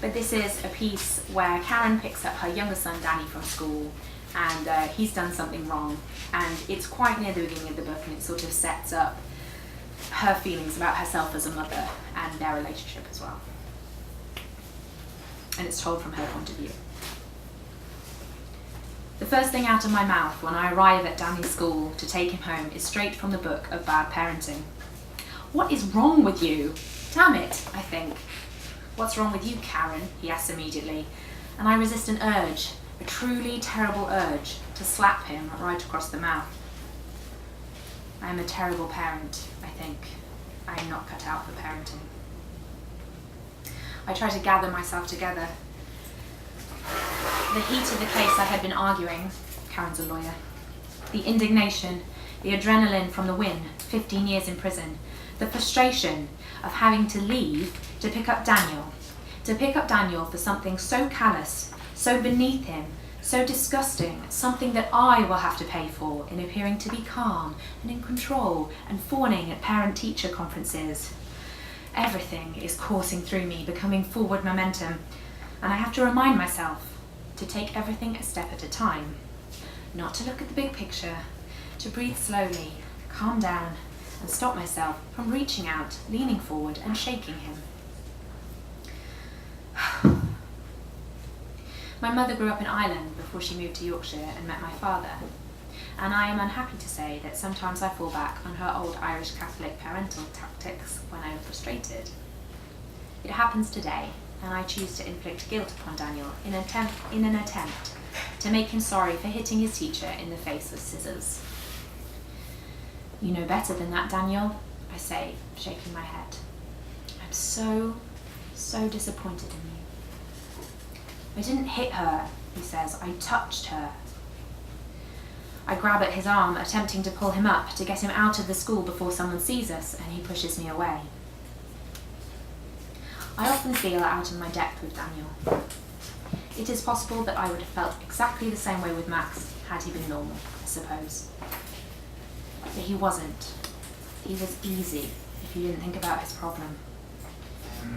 But this is a piece where Karen picks up her younger son Danny from school, and he's done something wrong, and it's quite near the beginning of the book, and it sort of sets up her feelings about herself as a mother and their relationship as well. And it's told from her point of view. The first thing out of my mouth when I arrive at Danny's school to take him home is straight from the book of bad parenting. "What is wrong with you?" "Damn it," I think. "What's wrong with you, Karen?" he asks immediately, and I resist an urge, a truly terrible urge, to slap him right across the mouth. I am a terrible parent, I think. I am not cut out for parenting. I try to gather myself together. The heat of the case I had been arguing, Karen's a lawyer, the indignation, the adrenaline from the win, 15 years in prison, the frustration of having to leave to pick up Daniel for something so callous, so beneath him, so disgusting, something that I will have to pay for in appearing to be calm and in control and fawning at parent-teacher conferences. Everything is coursing through me, becoming forward momentum, and I have to remind myself to take everything a step at a time, not to look at the big picture, to breathe slowly, calm down, and stop myself from reaching out, leaning forward, and shaking him. My mother grew up in Ireland before she moved to Yorkshire and met my father, and I am unhappy to say that sometimes I fall back on her old Irish Catholic parental tactics when I am frustrated. It happens today, and I choose to inflict guilt upon Daniel in an attempt to make him sorry for hitting his teacher in the face with scissors. "You know better than that, Daniel," I say, shaking my head. "I'm so disappointed in you." "I didn't hit her," he says. "I touched her." I grab at his arm, attempting to pull him up, to get him out of the school before someone sees us, and he pushes me away. I often feel out of my depth with Daniel. It is possible that I would have felt exactly the same way with Max had he been normal, I suppose. But he wasn't. He was easy if you didn't think about his problem.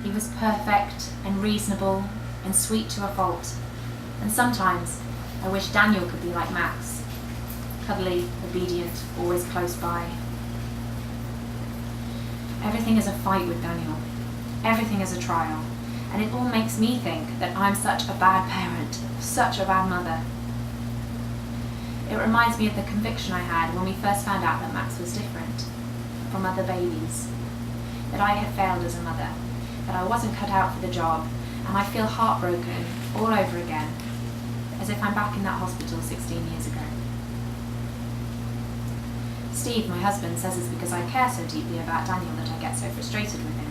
He was perfect and reasonable and sweet to a fault, and sometimes I wish Daniel could be like Max, cuddly, obedient, always close by. Everything is a fight with Daniel. Everything is a trial, and it all makes me think that I'm such a bad parent, such a bad mother. It reminds me of the conviction I had when we first found out that Max was different from other babies, that I had failed as a mother, that I wasn't cut out for the job, and I feel heartbroken all over again, as if I'm back in that hospital 16 years ago. Steve, my husband, says it's because I care so deeply about Daniel that I get so frustrated with him.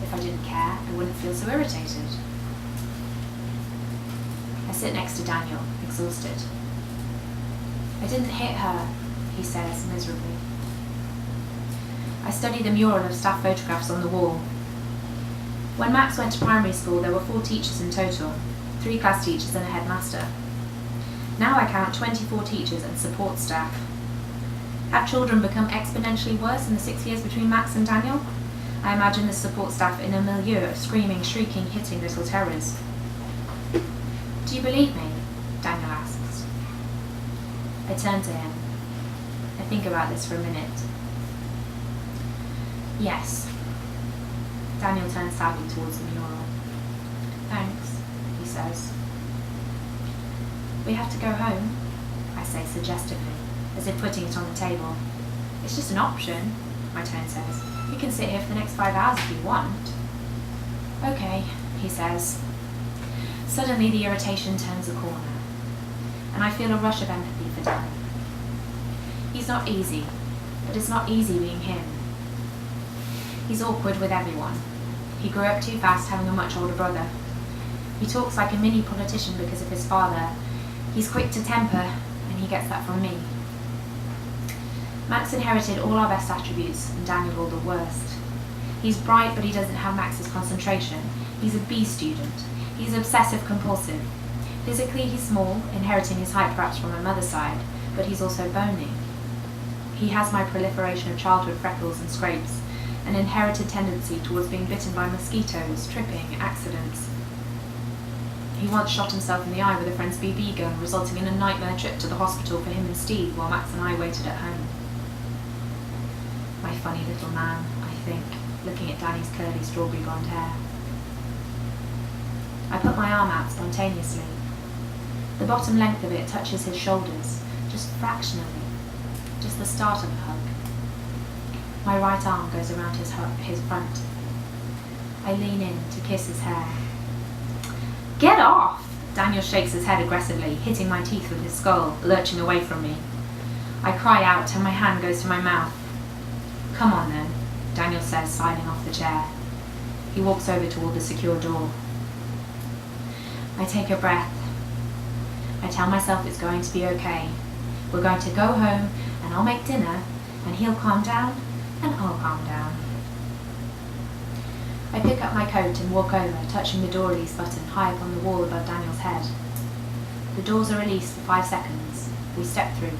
If I didn't care, I wouldn't feel so irritated. I sit next to Daniel, exhausted. "I didn't hit her," he says miserably. I study the mural of staff photographs on the wall. When Max went to primary school, there were 4 teachers in total, 3 class teachers and a headmaster. Now I count 24 teachers and support staff. Have children become exponentially worse in the 6 years between Max and Daniel? I imagine the support staff in a milieu of screaming, shrieking, hitting little terrors. "Do you believe me?" Daniel asks. I turn to him. I think about this for a minute. "Yes." Daniel turns sadly towards the mural. "Thanks," he says. "We have to go home," I say suggestively, as if putting it on the table. "It's just an option," my tone says. "You can sit here for the next 5 hours if you want." "Okay," he says. Suddenly the irritation turns a corner, and I feel a rush of empathy for Danny. He's not easy, but it's not easy being him. He's awkward with everyone. He grew up too fast, having a much older brother. He talks like a mini politician because of his father. He's quick to temper, and he gets that from me. Max inherited all our best attributes, and Daniel all the worst. He's bright, but he doesn't have Max's concentration. He's a B student. He's obsessive-compulsive. Physically, he's small, inheriting his height perhaps from my mother's side, but he's also bony. He has my proliferation of childhood freckles and scrapes, an inherited tendency towards being bitten by mosquitoes, tripping, accidents. He once shot himself in the eye with a friend's BB gun, resulting in a nightmare trip to the hospital for him and Steve while Max and I waited at home. My funny little man, I think, looking at Danny's curly strawberry blonde hair. I put my arm out spontaneously. The bottom length of it touches his shoulders, just fractionally, just the start of a hug. My right arm goes around his front. I lean in to kiss his hair. Get off! Daniel shakes his head aggressively, hitting my teeth with his skull, lurching away from me. I cry out and my hand goes to my mouth. Come on then, Daniel says, sliding off the chair. He walks over toward the secure door. I take a breath. I tell myself it's going to be okay. We're going to go home and I'll make dinner and he'll calm down and I'll calm down. I pick up my coat and walk over, touching the door release button high up on the wall above Daniel's head. The doors are released for 5 seconds. We step through.